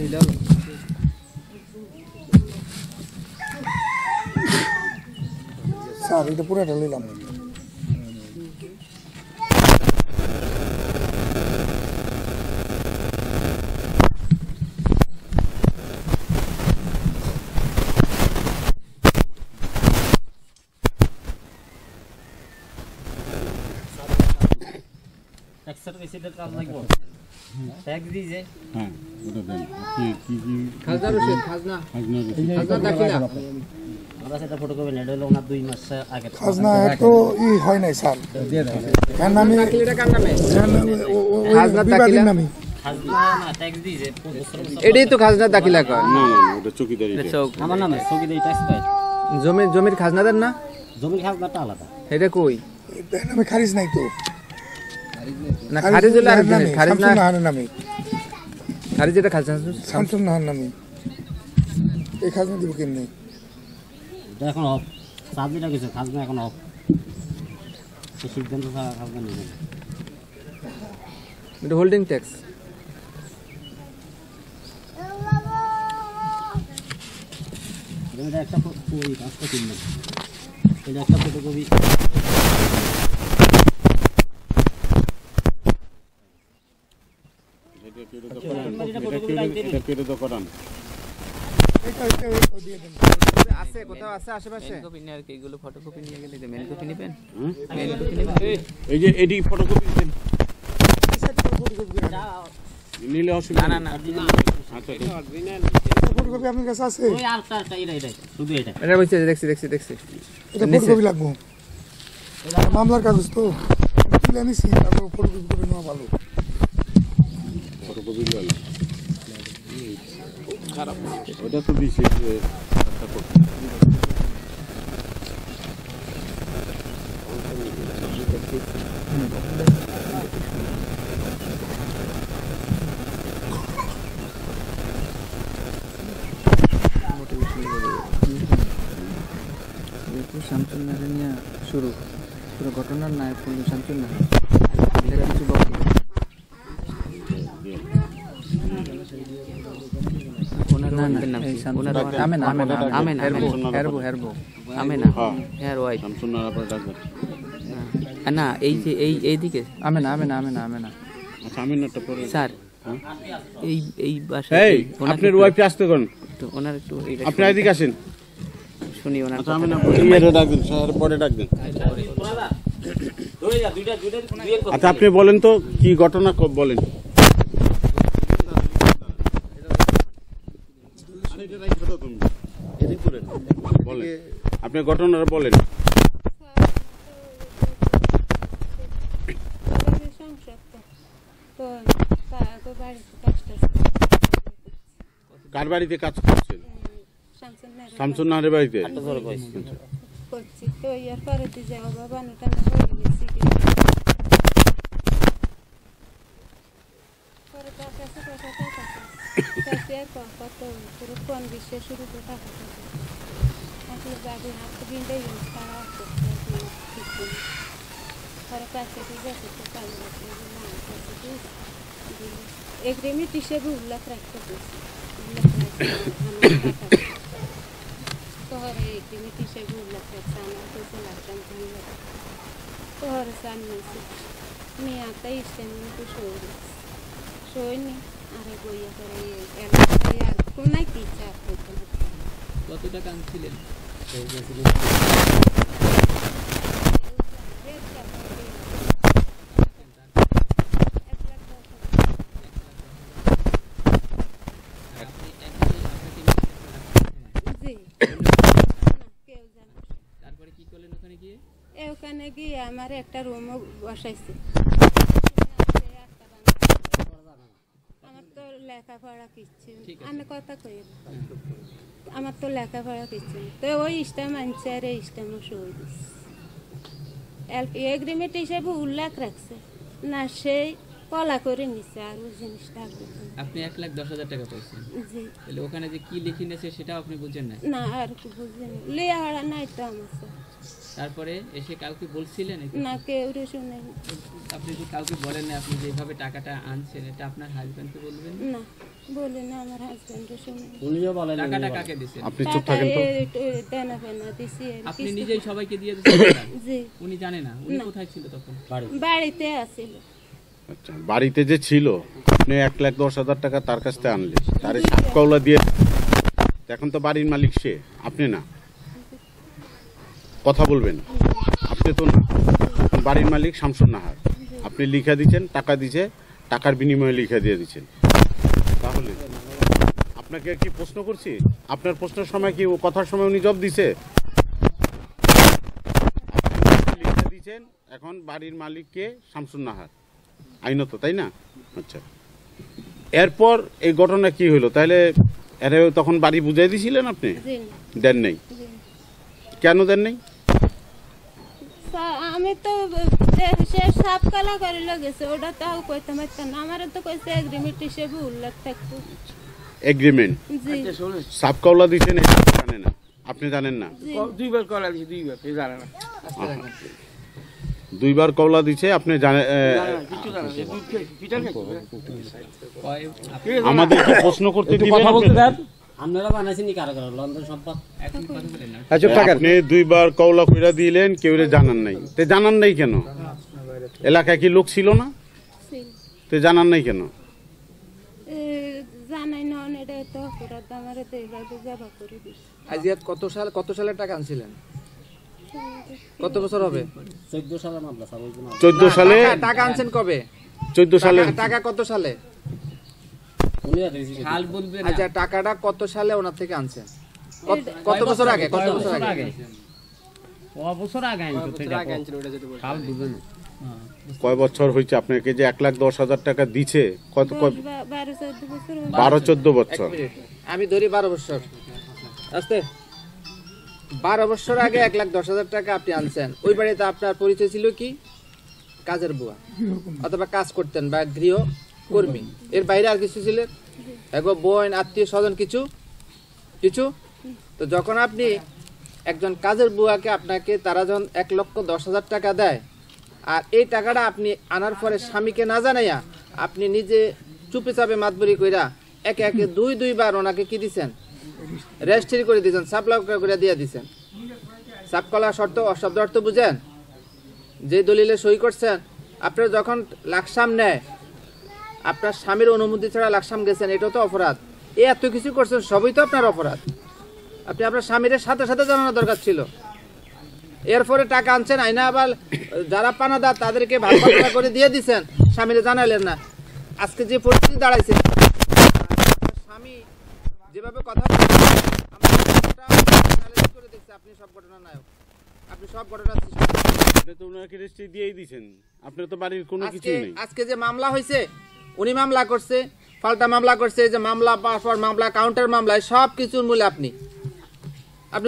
এটা স্যার এটা পুরোটা নিলাম। ট্যাক্সের রিসিটের কাজ লাগবে ট্যাক্স দিয়েছে হ্যাঁ ওটা দেন কি কি কি খাজনা রসিদ খাজনা খাজনা খাজনা দাখিলা আমরা সেটা ফটোকপি নেট হলো ওনার 2 মাস আগে খাজনা এত হয় নাই স্যার, এর নামে দাখিলাটা কার নামে এর নামে খাজনা বিবাদীর দাখিলা? নামে। খাজনা না ট্যাক্স দিয়েছে এটাই তো খাজনা দাখিলা কয় না না না ওটা চৌকিদারি আমার নামে সবই দেই ট্যাক্স পাই জমির খাজনাদার না জমির খাজনাটা আলাদা এটা কই এর নামে খারিজ নাই তো, না খারিজ হলে আর নামে খারিজ না শামসুন নাহারের নামে, খারিজ এটা খাজনা শামসুন নাহার নামে। এই খাজনা দিব কেমনি? এটা এখন অফ সাবজেক্টটা কিছু খাজনা এখন অফ তো সিদ্ধান্ত ছাড়া খাজনা নেবে না এটা হোল্ডিং ট্যাক্স এটা একটা ওই কাজটা কিনলাম এটা একটা ফটোকপি এটা কেটে তো করান আছে কোথাও আছে আশেপাশে কপি নিয়ে আর কি এগুলো ফটোকপি নিয়ে গেলে মেন কপি নেবেন এই যে এডি ফটোকপি দেন নিলে অসুবিধা না, না, না। আচ্ছা ফটোকপি আপনার কাছে আছে? ওই আরেকটা এটা শুধু এটা এটা বলছে দেখছি এটা ফটোকপি লাগবো, মামলার কাগজ তো তুলে আনিছি, তারপর ফটোকপি করে নেওয়া ভালো। ফটোকপি গেল খারাপ ওটা তো দিছি একটা ফটো শামসুন নাহার নিয়ে শুরু পুরো ঘটনার নায়ক কিন্তু শামসুন নাহার এটা কিছু বক্তব্য না এই যে এইদিকে আমেনা আচ্ছা আমি নাটা পরে স্যার এই বাসা এই আপনার ওয়াইফ আসতে কোন ওনার একটু আপনি এদিকে আসেন শুনি ওনার আচ্ছা আমি না পরে ডাক দেন স্যার পরে ডাক দেন আচ্ছা আপনি বলেন তো কি ঘটনা বলেন বলেন আপনি ঘটনাটা বলেন কার বাড়িতে কাজ করছেন শামসুন নাহারের বাড়িতে করছি তো ইয়ার পরে তুই যাও বাবা নটা হয়ে গেছি পরে তার কাছে টাকা তাতে আর কত পুরো কোন বিশ্বে শুরু করে টাকা আসলে বাবু হাত বিন্দাই তারা পরে কাছে ঠিক আছে তো কাজ এগ্রিমেন্ট হিসেবে উল্লেখ রাখতে পেরেছি তোহরে এগ্রিমেন্ট হিসেবে উল্লেখ রাখছে আমার কাছে লাগতাম তোহরে সান নিয়েছে মেয়ে 28 কিন্তু সইনি আরে বইয়া করে এলাকায় আর কোনাই কি চাপ হইতো না কত টাকা আনছিলেন? তারপরে কি করলেন ওখানে গিয়ে? ওখানে গিয়ে আমার একটা রুমও বসাইছে আমার তো লেখাপড়া কিচ্ছু আমি কথা কই আমার তো লেখাপড়া কিচ্ছু তো ওই স্টাম আনছে আর এই স্টামও সই দিচ্ছে এগ্রিমেন্ট হিসেবে উল্লেখ রাখছে না সেই কলা করে নিচ্ছে আর ওই জিনিসটা আপনি 1,10,000 টাকা পাইছেন, জি তাহলে ওখানে যে কি লিখে নিয়েছে সেটাও আপনি বুঝেন না? না আর বুঝিনি লিয়া হড়া নাই তো আমার সাথে। তারপরে এসে কাউকে বলছিলেন? না কেউ শুনে আপনি যে কাউকে বলেন না আপনি যেভাবে টাকাটা আনছেন, এটা আপনার হাজবেন্ডকে বলবেন? না বলি না আমার হাজবেন্ড শুনে উনিও বলেন টাকাটা কাকে দিছেন? আপনি চুপ থাকেন তো। দেনা ফেনা দিছি আপনি নিজেই সবাইকে দিয়ে দিয়েছেন? জি উনি জানে না? উনি কোথায় ছিল তখন? বাড়িতে আসিল। আচ্ছা, বাড়িতে যে ছিল আপনি 1,10,000 টাকা তার কাছ থেকে আনলেন, তারে সাত কওলা দিয়ে, এখন তো বাড়ির মালিক সে, আপনি না, কথা বলবেন আপনি তো না, বাড়ির মালিক শামসুন নাহার, আপনি লিখা দিচ্ছেন, টাকা দিছে, টাকার বিনিময়ে লিখা দিয়ে দিচ্ছেন। তাহলে আপনাকে কি প্রশ্ন করছি? আপনার প্রশ্নের সময় কি ও কথার সময় উনি জবাব দিছে? আপনি লিখা দিচ্ছেন, এখন বাড়ির মালিককে শামসুন নাহার আইনত, তাই না? আচ্ছা, এরপর এই ঘটনা কি হলো? তাহলে এরে তখন বাড়ি বুঝাই দিছিলেন আপনি? দেন নাই? কেন দেন নাই? আমি তো সে সাপ কালা করে গেছে ওটা তাও কইতে পারতাম না, আমার তো কইছে এগ্রিমেন্ট হিসেবে উল্লেখ থাকতো। এগ্রিমেন্ট জি সাপ কওলা দিছেন এটা জানেন না, আপনি জানেন না? দুইবার কলা দিয়েছি, দুইবার জানে না। দুইবার কওলা দিছে আপনি জানেন? আমাদের কি প্রশ্ন করতে দিবেন? আপনারা বানাইছেন কারো কারো লন্ডন সম্পদ এখন কথা বলেন না। আপনি দুইবার কওলা কইরা দিলেন, কেউ জানান নাই, তে জানান নাই কেন? এলাকায় কি লোক ছিল না? তে জানান নাই কেন? জানাই না এটা তো অপরাধ আমার তো এইভাবে জবা করে দিচ্ছে। আজিয়াত কত সালে টাকা আনছিলেন? কত বছর হবে? 14 সালে মামলা চালু 14 সালে। টাকা আনছেন কবে? 14 সালে। টাকা কত সালে? হাল বলবেন না। আচ্ছা, টাকাটা কত সালে ওনার থেকে আনছেন? কত বছর আগে? কত বছর আগে? বছর আগে কয় বছর হয়েছে আপনাকে যে 1,10,000 টাকা দিছে? কত 12-14 বছর? আমি ধরি 12 বছর। আস্তে 12 বছর আগে 1,10,000 টাকা আপনি আনছেন। ওই বাড়িতে আপনার পরিচয় ছিল কি? কাজের বুয়া অথবা কাজ করতেন বা গৃহ কর্মী, এর বাইরে আর কিছু ছিলেন? এগো বোন, আত্মীয় স্বজন কিছু কিছু? তো যখন আপনি একজন কাজের বুয়াকে আপনাকে তারা যখন 1,10,000 টাকা দেয়, আর এই টাকাটা আপনি আনার পরে স্বামীকে না জানাইয়া আপনি নিজে চুপে চাপে মাতবরি কইরা একে একে দুইবার ওনাকে কি দিচ্ছেন? রেজিস্ট্রি করে দিয়েছেন, সাপ্লাই করে দিয়ে দিচ্ছেন। সাপকলা শর্ত শব্দ অর্থ বুঝেন? যে দলিলে সই করছেন, আপনার যখন লাকসাম নেয়, আপনার স্বামীর অনুমতি ছাড়া লাকসাম গেছেন, এটাও তো অপরাধ। এত কিছু করছেন, সবই তো আপনার অপরাধ। আপনি আপনার স্বামীর সাথে সাথে জানানো দরকার ছিল। এরপরে টাকা আনছেন, আইনা আবার যারা পানাদার তাদেরকে ভাগ করে দিয়ে দিচ্ছেন, স্বামীরে জানালেন না। আজকে যে পরিস্থিতি দাঁড়াইছে, স্বামী যেভাবে কথা করে দেখছে, আপনি সব ঘটনা নায়ক, আপনি সব ঘটনা আপনি তো ওনাকে রেজিস্ট্রি দিয়েই দিয়েছেন, আপনার তো বাড়ির কোনো কিছু নেই। আজকে যে মামলা হয়েছে, উনি মামলা করছে, পাল্টা মামলা করছে, যে মামলা পাসপোর্ট মামলা, কাউন্টার মামলায় সব কিছুর মূলে আপনি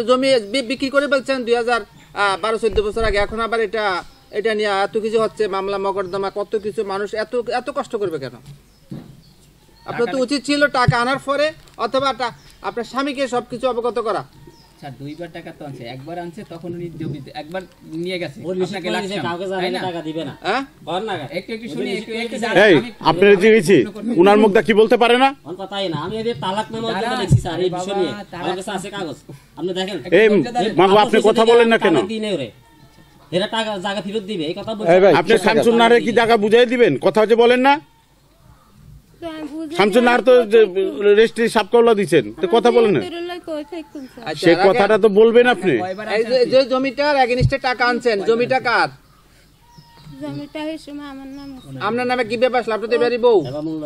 জমি বিক্রি করে বলছেন 2012-14 বছর আগে। এখন আবার এটা নিয়ে এত কিছু হচ্ছে, মামলা মকদ্দমা, কত কিছু। মানুষ এত কষ্ট করবে কেন? আপনার তো উচিত ছিল টাকা আনার পরে অথবা আপনার স্বামীকে সবকিছু অবগত করা, স্যার দুইবার টাকা তো আনছে, একবার আনছে তখন উনি জমিতে একবার নিয়ে গেছে ওর নিষেধ আপনাকে করে দিয়েছে, লাগাম, কাউকে তাই জানালে না? টাকা দিবে না। হ্যাঁ কর না একটু একটু শুনি, একটু একটু এই আপনার জিজ্ঞেছি উনার মুখটা কি বলতে পারে না? আমার কথাই না, আমি এদের তালাক নামা তালাক, দেখছি স্যার এই বিষয় বাবা, নিয়ে, তালাক আমার কাছে আছে কাগজ, আপনি দেখেন। এই মাগো আপনি কথা বলেন না কেন? তালাক দিই নাই ওরে, এরা টাকা জায়গা ফেরত দিবে এই কথা বলছে। এই ভাই, আপনি শামসুন নাহারে কি জায়গা বুঝাই দিবেন? কথা যে বলেন না, তো আমি বুঝি শামসুন নাহার তো রেস্ট্রি সাপকাওলা দিচ্ছেন, তো কথা বলেন না, আচ্ছা, সেই এর আগে- কথাটা তো বলবেন আপনি। কয়বার এই আনছে যে জমিটার এগেইনস্টে টাকা আনছেন, জমিটা কার? জমিটা এই সময় আমার নাম আছে আপনার নামে কি ব্যাপার আসলো? আপনি তো এবারই বউ। এবার মূল্য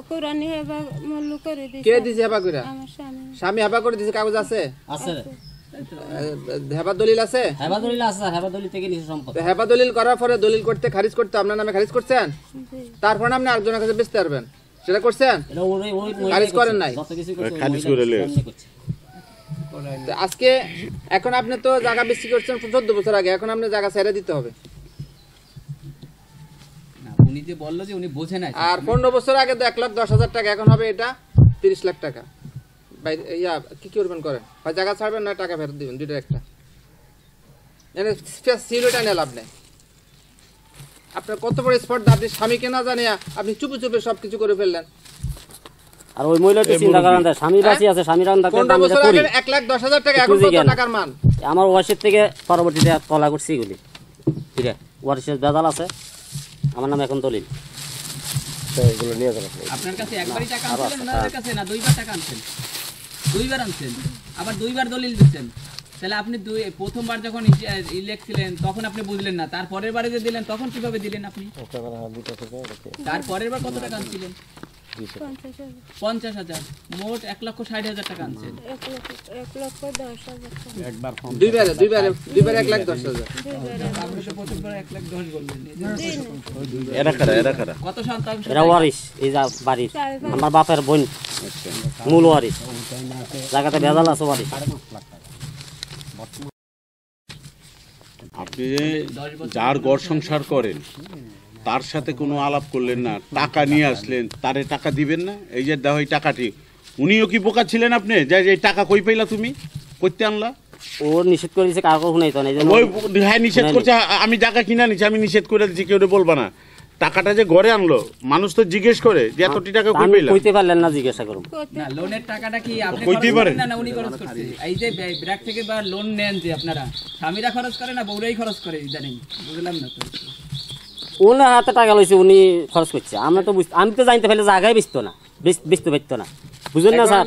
কোরআনি হেবা মূল্য করে দিছে কে দিছে হেবা কইরা? আমার স্বামী স্বামী হেবা করে দিছে, কাগজ আছে? আছে, হেবা দলিল আছে? হেবা দলিল আছে স্যার, হেবা দলিল থেকে নিছে সম্পদ। তো হেবা দলিল করার পরে দলিল করতে খারিজ করতে আপনার নামে খারিজ করছেন, জি তারপর আপনি আরেকজনের কাছে বেচতে পারবেন, সেটা করছেন? এটা ওই মহিলাই খারিজ করছে, করেন নাই? যত কিছু করছে ওই খারিজ মহিলাই করে লয়ে সামনে করছে। তো আজকে এখন আপনি তো জায়গা বেশি করছেন 14 বছর আগে, এখন আপনি জায়গা ছেড়ে দিতে হবে। না, উনি যে বললো যে উনি বোঝে না, আর 15 বছর আগে তো 1,10,000 টাকা, এখন হবে এটা 30 লাখ টাকা। ভাই ইয়া কি করবেন করেন, হয় জায়গা ছাড়বেন না টাকা ফেরত দিবেন, দুইটার একটা। এনে সিলটা নিয়ে লাভ নেই। আপনার কত বড় স্পট, আপনি স্বামীকে না জানিয়া আপনি চুপে চুপে সবকিছু করে ফেললেন। আর ওই মহিলা তো চিন্তা করেন না, স্বামী বাঁচি আছে, স্বামী রান থাকতে 15 আমি এটা বছর করি। আগে 1,10,000 টাকা, এখন বুঝি কত কেন? টাকার মান? আমার ওয়ার্সের থেকে পরবর্তীতে তলা করছি এগুলি, ঠিক আছে, ওয়ার্সের বেদাল আছে, আমার নামে এখন দলিল। এগুলো নিয়ে যান আপনি। আপনার কাছে একবারই টাকা আনছিলেন ওনাদের কাছে, না দুইবার টাকা আনছেন? দুইবার আনছেন, আবার দুইবার দলিল দিচ্ছেন। তাহলে আপনি প্রথমবার যখন ইলেকছিলেন তখন আপনি বুঝলেন না, তারপরের বারে যে দিলেন তখন কিভাবে দিলেন আপনি? তারপরের বার কত টাকা আনছিলেন? 50,000 50,000, মোট 1,60,000 টাকা আনছেন। 1,10,000 টাকা দুইবারে 1,10,000। আপনি তো প্রথমবার 1,10,000 বললেন। এরা কারা? কত শতাংশ? এরা ওয়ারিস, এই যা বাড়ির আমার বাপের বোন মূল ওয়ারিস, জায়গাতে বেদাল আছে ওয়ারিস। আপনি যে যার ঘর সংসার করেন তার সাথে কোনো আলাপ করলেন না, টাকা নিয়ে আসলেন, তারে টাকা দিবেন না? এই যে দাও এই টাকাটি, উনিও কি বোকা ছিলেন আপনি যে এই টাকা কই পাইলা, তুমি করতে আনলা? ও নিষেধ করে দিয়েছে, কাগজ শুনাই তো না, এই জন্য ওই হ্যাঁ নিষেধ করছে, আমি জায়গা কিনা নিচ্ছি, আমি নিষেধ করে দিচ্ছি, কেউ বলবা না। টাকাটা যে ঘরে আনলো, মানুষ তো জিজ্ঞেস করে যে এতটি টাকা কই আমি পাইলা? কইতে পারলেন না, জিজ্ঞাসা করুন। না, লোনের টাকাটা কি আপনি কইতেই খরচ পারেন। করেন না উনি খরচ করছে? এই যে ব্র্যাক থেকে বা লোন নেন যে আপনারা, স্বামীরা খরচ করে না বউরাই খরচ করে? জানেন, বুঝলাম না তো। ওনার হাতে টাকা লইছে, উনি খরচ করছে, আমরা তো আমি তো জানতে পারলে জায়গায় বেচতো না, বেচতে পারতো না, বুঝলেন না স্যার?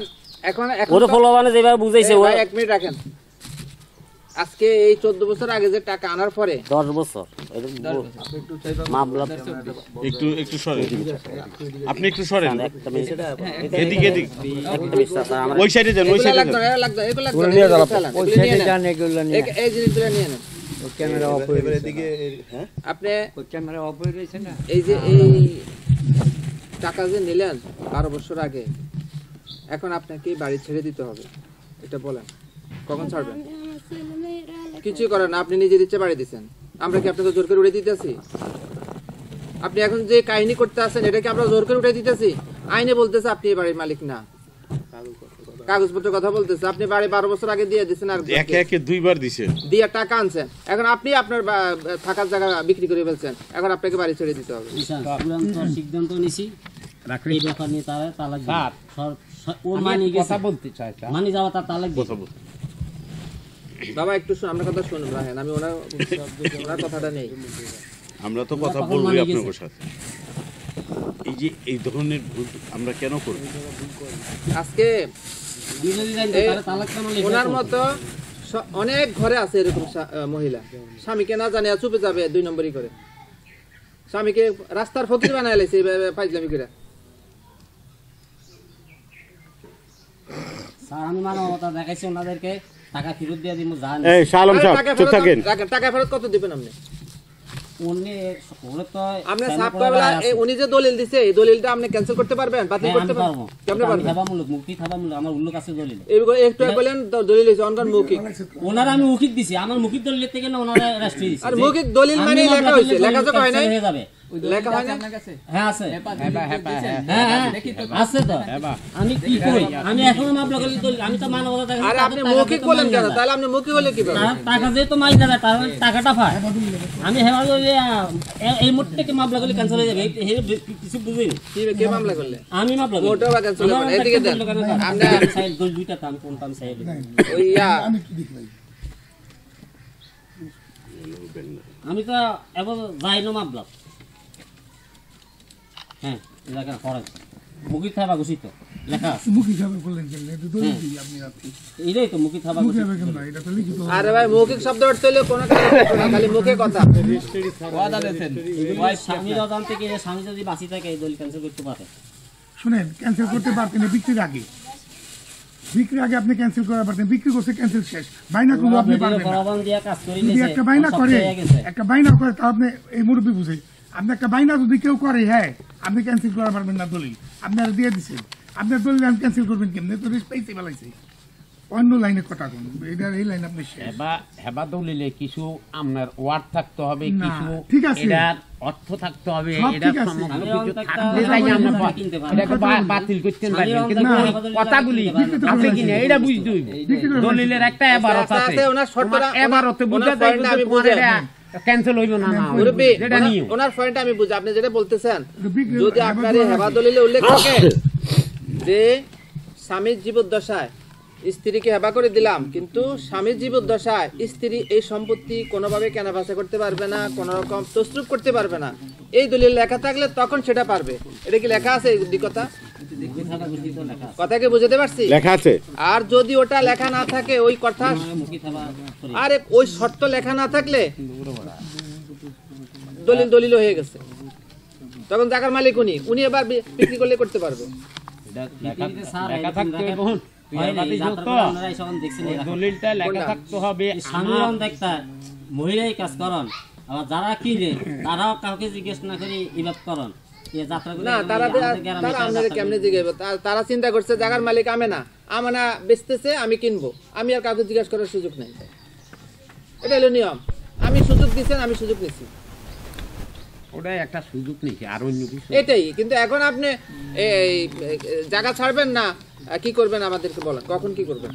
এখন ওর ফলবানে যেভাবে বুঝাইছে, ও 1 মিনিট রাখেন। আজকে এই 14 বছর আগে যে টাকা আনার পরে 10 বছর মামলা। একটু সরেন, আপনি একটু সরেন, একটা মিনিট, এদিকে একটা মিনিট স্যার, আমার ওই সাইডে যান, ওই সাইডে যান। এগুলো নিয়ে যান আপনি। এই জিনিসগুলো নিয়ে নেন। আপনি এই যে এই টাকা যে নিলেন 12 বছর আগে, এখন আপনাকে বাড়ি ছেড়ে দিতে হবে, এটা বলেন কখন ছাড়বেন? আমার ছেলে মেয়েরা কিছু করেন না, আপনি নিজের ইচ্ছে বাড়ি দিচ্ছেন, আমরা কি আপনাকে জোর করে উঠে দিতেছি? আপনি এখন যে কাহিনী করতে আছেন, এটা কি আমরা জোর করে উঠে দিতেছি? আইনে বলতেছে আপনি এই বাড়ির মালিক না, কাগজপত্রের কথা বলতেছে। আপনি বাড়ি 12 বছর আগে দিয়ে দিচ্ছেন, আর একে একে দুইবার দিছে। দিয়ে টাকা আনছেন, এখন আপনি আপনার থাকার জায়গা বিক্রি করে ফেলছেন, এখন আপনাকে বাড়ি ছেড়ে দিতে হবে। চূড়ান্ত সিদ্ধান্ত নিছি এই ব্যাপার নিয়ে, তালাক ও মানি গেছে, বলতে চাই মানি যাওয়া তার তালাক দিতে। বাবা একটু আমার কথা শুনুন, রাখেন, আমি ওনার কথাটা নেই। আমরা তো কথা বলবো আপনার সাথে। এই যে এই ধরনের ভুল আমরা কেন করব? আজকে যদি জানতো তাহলে তালাক কেন লেখা ওনার করতো? মতো অনেক ঘরে আছে এরকম মহিলা, স্বামীকে না জানে চুপে যাবে 2 নম্বরই করে, স্বামীকে রাস্তার ফকির বানায় লাইছে ফাইজলামি করে। স্যার আমি মানবতা দেখাইছি ওনাদেরকে, টাকা ফেরত দিয়ে দিব, জান এই শালম সাহেব চুপ থাকেন। টাকা ফেরত কত দিবেন আপনি? উনি ওরে তো আপনি stand সাফ করে করা দাঁড়ায় আছে। উনি যে দলিল দিছে, এই দলিলটা আপনি ক্যান্সেল করতে পারবেন, বাতিল হ্যাঁ, করতে আমি পারবো। পারবেন? কেমনে আমি পারবেন? থাবামূলক, মুক্তি থাবামূলক, আমার উল্লেখ আছে দলিলে। এইগুলো একটু বলেন, দলিল হইছে অনগান মৌখিক। ওনারা আমি মৌখিক দিছি, আমার মৌখিক দলিলের থেকে না ওনারা রাষ্ট্রীয় দিছি। আর মৌখিক দলিল মানে লেখা হইছে, লেখা তো হয় নাই। হয়ে যাবে ওই দলিলটা লেখা হয় আছে না? আপনার কাছে? হ্যাঁ আছে হেপা দিয়েছেন? হ্যাঁ দেখি তো। আছে তো আমি কি করি আমি এখনো মামলা করি আমি তো মানবতা দেখা আরে আপনি মৌখিক বলেন কেন? তাহলে আপনি মৌখিক হলে কি পাবেন? টাকা যেহেতু মাইন না যায় তাহলে টাকাটা পায় আমি হেবা করলে এই মুহূর্তে থেকে মামলা করলে ক্যান্সেল হয়ে যাবে কিছু বুঝিনি কে মামলা করলে? আমি মামলা করি মোটেও বা cancel হবে না। এদিকে দেন। আমরা সাইড দুইটা কাম কোনটা আমি সাইড ওই আমি কি দেখি ভাই আমি তো এবার যাই না মামলা হ্যাঁ লেখা খরচ মুখি থাবা ঘোষিত লেখা আছে মুখী সাহেব বললেন কেন এটা তো দিই আপনি রাতে এটাই তো মুখি থাবা মুখী ঘোষিত সাহেব কেন এটা তো লিখিত আরে ভাই মৌখিক শব্দ অর্থ হইলে কোনো কাজ না, খালি মুখে কথা। ওয়াদা দিয়েছেন। ওই স্বামীর অজান্তে কি স্বামী যদি বাঁচি থাকে এই দল ক্যান্সেল করতে পারে শুনেন ক্যান্সেল করতে পারতেন না বিক্রির আগে আপনি ক্যান্সেল করা পারতেন বিক্রি করতে ক্যান্সেল শেষ বাইনা করলে আপনি পারবেন না প্রলোভন দিয়া কাজ করে যদি একটা বাইনা করে তা আপনি এই মুরব্বী বুঝে আপনি একটা বাইনা যদি কেউ করে হ্যাঁ আপনি ক্যান্সেল করা পারবেন না দলিল আপনি আর দিয়ে দিচ্ছেন আপনার দলিল আমি ক্যান্সেল করবেন কেমনি তো রিস্ক পাইছে বেলাইছে অন্য লাইনে কথা কোন এটার এই লাইন আপনি শেষ হেবা দলিলে কিছু আপনার ওয়ার্ড থাকতে হবে, না, কিছু ঠিক আছে। এটার অর্থ থাকতে হবে, সব এটার ঠিক আছে। সমস্ত আমি কিছু অন্তত থাকলে একটা তাই আমরা কথা কিনতে পারবো। এটাকে বাতিল করতে পারবেন, কিন্তু না, কথাগুলি আছে কিনা এটা বুঝতে হইব। দলিলের একটা এবারত আছে, আছে, ওনার শর্তটা এবারতে বুঝা ওনার যাইব পয়েন্টটা যে আমি তোমার বুঝে এটা ক্যান্সেল হইব না না হইব। মুরব্বি, যেটা নিয়ম ওনার পয়েন্টটা আমি বুঝি। আপনি যেটা বলতেছেন বিক্রি- যদি আপনার এই হেবা দলিলে উল্লেখ থাকে যে স্বামীর জীবদ্দশায় স্ত্রীকে হেবা করে দিলাম, কিন্তু স্বামীর জীবদ্দশায় স্ত্রী এই সম্পত্তি কোনোভাবে কেনাবেচা করতে পারবে না, কোনো রকম তসরুপ করতে পারবে না, এই দলিল লেখা থাকলে তখন সেটা পারবে। এটা কি লেখা আছে এই কথা? মুখি থাবা ঘোষিত লেখা আছে কথাকে বুঝতে পারছি? লেখা আছে আর যদি ওটা লেখা না থাকে ওই কথা, মুখি থাবা আরে ওই শর্ত লেখা না থাকলে দলিল হয়ে গেছে, তখন জায়গার মালিক উনি এবার বিক্রি করলে করতে পারবে। লেখা থাকতে হইব। দলিলটা লেখা থাকতে হবে। স্বামীরন দেখতা মহিলাই কাজ করন আবার যারা কিনে তারাও কাউকে জিজ্ঞেস না করে ইবাদ করন না তারা আপনাদের কেমনে জিজ্ঞাসা, তারা চিন্তা করছে জায়গার মালিক আমানা বেচতেছে, আমি কিনবো, আমি আর কাউকে জিজ্ঞাসা করার সুযোগ নেই। এটা হলো নিয়ম। আমি সুযোগ দিচ্ছেন, আমি সুযোগ নিচ্ছি, ওটাই একটা সুযোগ নিছি আর অন্য কিছু এটাই। কিন্তু এখন আপনি এই জায়গা ছাড়বেন না, কি করবেন আমাদেরকে বলেন, কখন কি করবেন?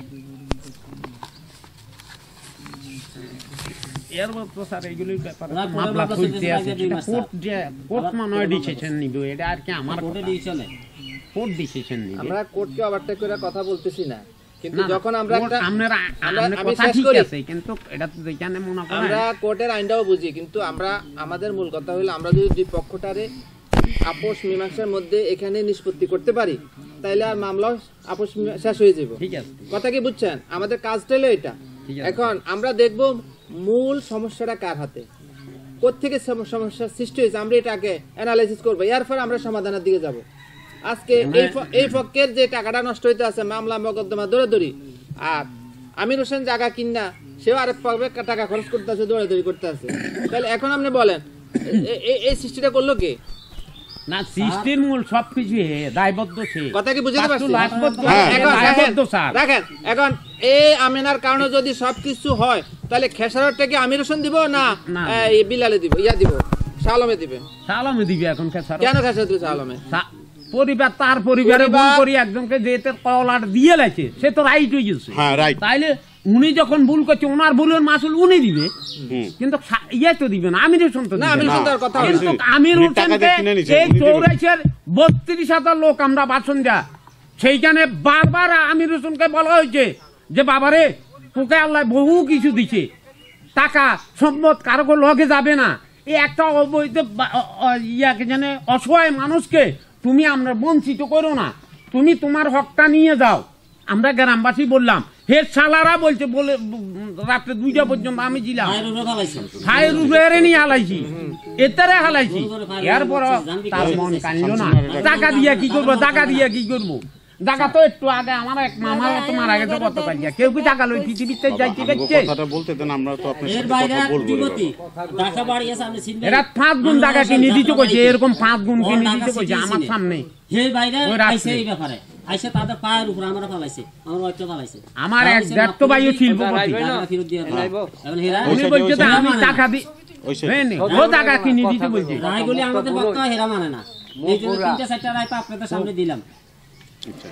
এর মতো স্যার এইগুলির ব্যাপারে না, মামলা কোর্টের চলতে মামলা আছে, চলতে সেটা আছে, কোর্ট মনে হয় ডিসিশন নিবে, এটা আর কি আমার কোর্টে ডিসিশনে কোর্ট ডিসিশন নিবে। আমরা কোর্টকে ওভারটেক করে কথা বলতেছি না, কিন্তু না, যখন আমরা কোর্ট একটা আপনার আমি কথা শেষ ঠিক করি। আছে, কিন্তু এটা তো যেখানে মনে করেন আমরা কোর্টের আইনটাও বুঝি, কিন্তু আমাদের মূল কথা হলো আমরা যদি দুই পক্ষটারে আপোষ মীমাংসার মধ্যে এখানে নিষ্পত্তি করতে পারি তাহলে আর মামলা আপোষ শেষ হয়ে যাবে। ঠিক আছে, কথা কি বুঝছেন? আমাদের কাজটা হলো এটা। ঠিক আছে। এখন আমরা দেখব মূল সমস্যাটা কার হাতে, কোত্থেকে সমস্যার সৃষ্টি হয়েছে, আমরা এটাকে অ্যানালাইসিস করবো, এরপর আমরা সমাধানের দিকে যাব। আজকে এই পক্ষের যে টাকাটা নষ্ট হইতে আছে মামলা মকদ্দমা দৌড়াদৌড়ি, আর আমির হোসেন জায়গা কিনা সেও আরেক পক্ষে টাকা খরচ করতে আছে, দৌড়াদৌড়ি করতে আছে। তাহলে এখন আপনি বলেন এই সৃষ্টিটা করলো কে? না সৃষ্টির মূল সবকিছু দায়বদ্ধ সে। কথা কি বুঝতে পারছি? এখন দায়বদ্ধ স্যার। রাখেন, এখন এই আমিনার কারণে যদি সবকিছু হয় তাহলে খেসারতটা কি আমির হোসেন দিব না এই বিলালে দিব, দিব শাহ আলমে দিবে? সালামে দিবে এখন খেসার। কেন খেসারত দিবে শাহ আলমে? পরিবার তার পরিবারে ভুল করি একজনকে যেতে কলার দিয়ে লাগছে, সে তো রাইট হয়ে গেছে। হ্যাঁ রাইট তাইলে উনি যখন ভুল করছে ওনার ভুলের মাসুল উনি দিবে, কিন্তু ইয়ে তো দিবে না, আমির হোসেন তো না, দিবে আমির না। হোসেন তার কথা কিন্তু বলছে। আমির উনি টাকা হোসেনকে দিয়ে কিনে নিছে, এই উনি দিবে। 84-এর 32,000 লোক আমরা বাসন যা, সেইখানে বারবার আমির হোসেনকে বলা হয়েছে যে বাবারে তোকে আল্লাহ বহু কিছু দিছে, টাকা সম্পদ কারো লগে যাবে না, এই একটা অবৈধ ইয়াকে জানে অসহায় মানুষকে তুমি আমরা বঞ্চিত করো না, তুমি তোমার হকটা নিয়ে যাও। আমরা গ্রামবাসী বললাম, হে শালারা বলছে, বলে রাত্রে 2টা পর্যন্ত আমি ছিলাম, ফায়ের উপরে নিয়ে হালাইছি, এতারে হালাইছি, এরপর তার মন কানল না। টাকা দিয়া কি করবো, টাকা দিয়া কি করবো, টাকা তো একটু আগে আমার এক মামা তোমার আগে তো কত কাজ, কেউ কি টাকা লই পৃথিবীতে যাইতে গেছে, কথাটা বলতে দেন, আমরা তো আপনার এর সাথে বাইরে কথা বলবো এবার। যুবতী ঢাকা বাড়ি আছে আমি চিনি এরা 5 গুণ টাকা কিনে দিতে কইছে, এরকম 5 গুণ কিনে দিতে কইছে আমার সামনে। সেই বাইরে ওই রাত্রে। আইছে এই ব্যাপারে আইসা তাদের পায়ের উপর আমরা ফালাইছে, আমার ওইটা ফালাইছে, আমার এক দেড় তো ভাইও শিল্পপতি, টাকা ফেরত দিয়ে দাও। এখন হেরা উনি বলছে যে আমি টাকা দি ওই side? হয়নি ও টাকা কিনে দিতে বলছি রায়গুলি আমাদের পক্ষে হেরা মানে না এই জন্য 3-4টা রায় তো আপনাদের সামনে দিলাম আচ্ছা